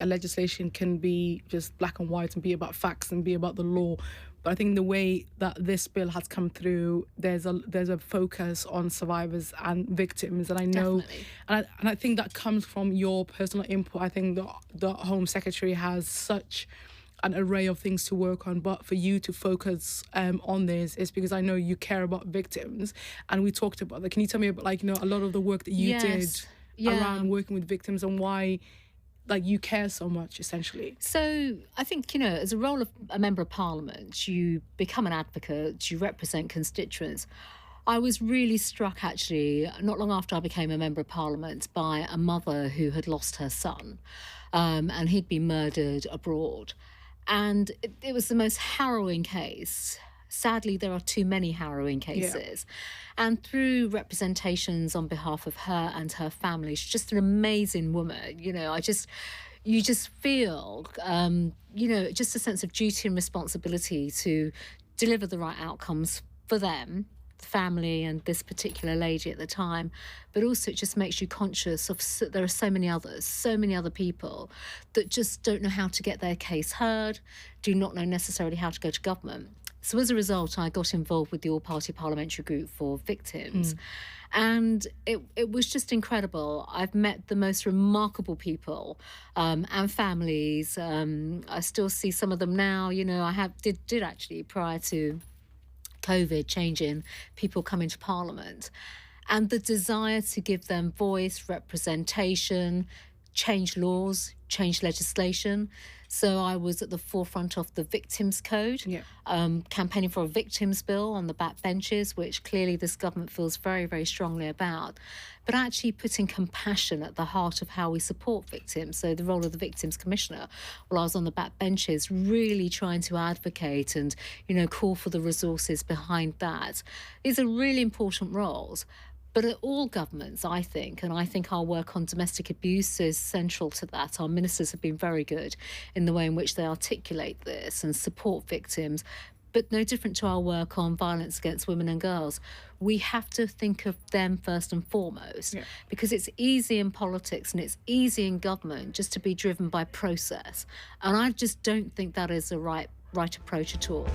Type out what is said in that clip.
a legislation can be just black and white and be about facts and be about the law. But I think the way that this bill has come through, there's a focus on survivors and victims, and I know, Definitely. and I think that comes from your personal input. I think the Home Secretary has such an array of things to work on, but for you to focus on this is because I know you care about victims, and we talked about that. Can you tell me about, like, a lot of the work that you did Yes. Yeah. around working with victims and why, like, you care so much, essentially? So I think, as a role of a member of parliament, you become an advocate, you represent constituents. I was really struck, actually, not long after I became a member of parliament, by a mother who had lost her son, and he'd been murdered abroad. And it was the most harrowing case. Sadly, there are too many harrowing cases. And through representations on behalf of her and her family, she's just an amazing woman. You just feel, just a sense of duty and responsibility to deliver the right outcomes for them, the family and this particular lady at the time. But also it just makes you conscious of there are so many other people that just don't know how to get their case heard, do not know necessarily how to go to government. So as a result, I got involved with the All-Party Parliamentary Group for Victims. And it was just incredible. I've met the most remarkable people and families. I still see some of them now. I did actually, prior to COVID, changing people coming to Parliament. And the desire to give them voice, representation, change laws, change legislation. So I was at the forefront of the Victims Code, campaigning for a victims bill on the backbenches, which clearly this government feels very, very strongly about, but actually putting compassion at the heart of how we support victims. So the role of the Victims Commissioner, while I was on the backbenches, really trying to advocate and, call for the resources behind that. These are really important roles. But at all governments, I think, and I think our work on domestic abuse is central to that. Our ministers have been very good in the way in which they articulate this and support victims, but no different to our work on violence against women and girls. We have to think of them first and foremost, because it's easy in politics and it's easy in government just to be driven by process. And I just don't think that is the right approach at all.